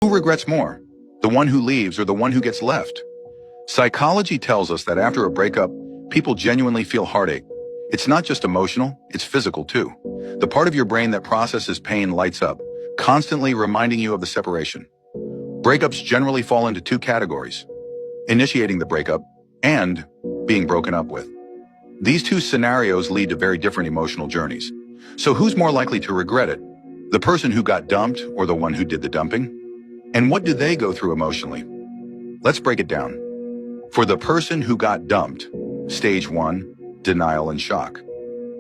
Who regrets more? The one who leaves or the one who gets left? Psychology tells us that after a breakup, people genuinely feel heartache. It's not just emotional, it's physical too. The part of your brain that processes pain lights up, constantly reminding you of the separation. Breakups generally fall into two categories: initiating the breakup and being broken up with. These two scenarios lead to very different emotional journeys. So who's more likely to regret it? The person who got dumped or the one who did the dumping? And what do they go through emotionally? Let's break it down. For the person who got dumped, stage 1, denial and shock.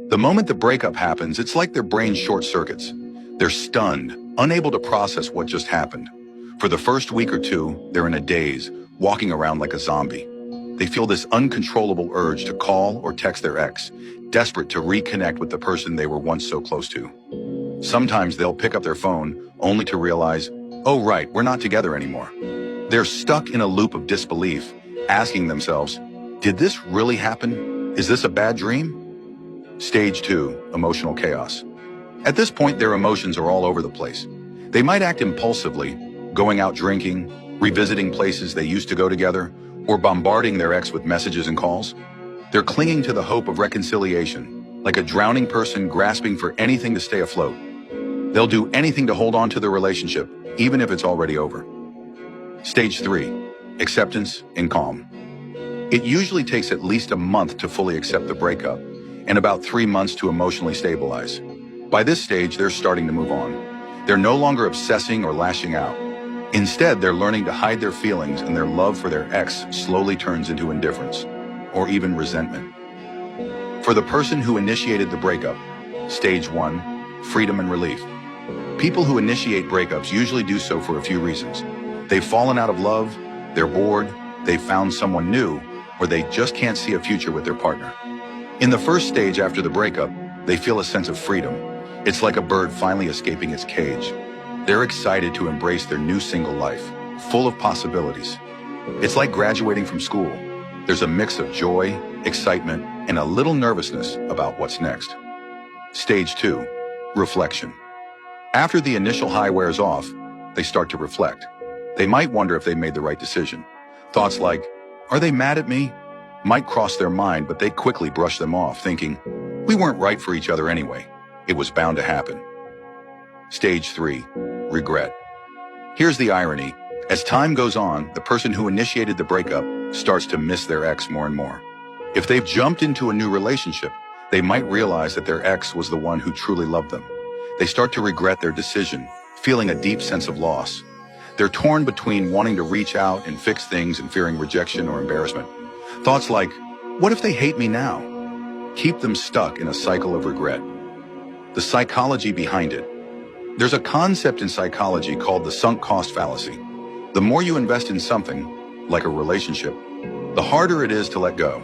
The moment the breakup happens, it's like their brain short circuits. They're stunned, unable to process what just happened. For the first week or two, they're in a daze, walking around like a zombie. They feel this uncontrollable urge to call or text their ex, desperate to reconnect with the person they were once so close to. Sometimes they'll pick up their phone, only to realize, oh right, we're not together anymore. They're stuck in a loop of disbelief, asking themselves, did this really happen? Is this a bad dream? Stage 2, emotional chaos. At this point, their emotions are all over the place. They might act impulsively, going out drinking, revisiting places they used to go together, or bombarding their ex with messages and calls. They're clinging to the hope of reconciliation, like a drowning person grasping for anything to stay afloat. They'll do anything to hold on to the relationship, even if it's already over. Stage 3, acceptance and calm. It usually takes at least a month to fully accept the breakup, and about 3 months to emotionally stabilize. By this stage, they're starting to move on. They're no longer obsessing or lashing out. Instead, they're learning to hide their feelings, and their love for their ex slowly turns into indifference, or even resentment. For the person who initiated the breakup, stage 1, freedom and relief. People who initiate breakups usually do so for a few reasons. They've fallen out of love, they're bored, they've found someone new, or they just can't see a future with their partner. In the first stage after the breakup, they feel a sense of freedom. It's like a bird finally escaping its cage. They're excited to embrace their new single life, full of possibilities. It's like graduating from school. There's a mix of joy, excitement, and a little nervousness about what's next. Stage 2, reflection. After the initial high wears off, they start to reflect. They might wonder if they made the right decision. Thoughts like, are they mad at me? Might cross their mind, but they quickly brush them off, thinking, we weren't right for each other anyway. It was bound to happen. Stage 3, regret. Here's the irony. As time goes on, the person who initiated the breakup starts to miss their ex more and more. If they've jumped into a new relationship, they might realize that their ex was the one who truly loved them. They start to regret their decision, feeling a deep sense of loss. They're torn between wanting to reach out and fix things and fearing rejection or embarrassment. Thoughts like, what if they hate me now? Keep them stuck in a cycle of regret. The psychology behind it. There's a concept in psychology called the sunk cost fallacy. The more you invest in something, like a relationship, the harder it is to let go.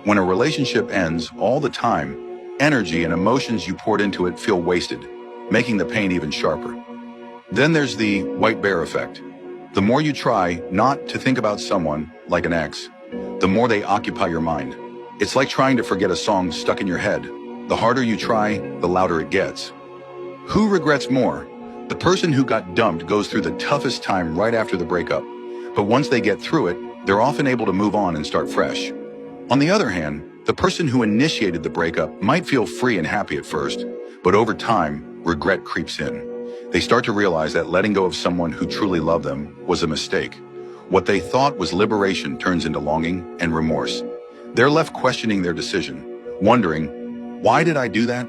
When a relationship ends, all the time, energy and emotions you poured into it feel wasted, making the pain even sharper. Then there's the white bear effect. The more you try not to think about someone, like an ex, the more they occupy your mind. It's like trying to forget a song stuck in your head. The harder you try, the louder it gets. Who regrets more? The person who got dumped goes through the toughest time right after the breakup, but once they get through it, they're often able to move on and start fresh. On the other hand, the person who initiated the breakup might feel free and happy at first, but over time, regret creeps in. They start to realize that letting go of someone who truly loved them was a mistake. What they thought was liberation turns into longing and remorse. They're left questioning their decision, wondering, why did I do that?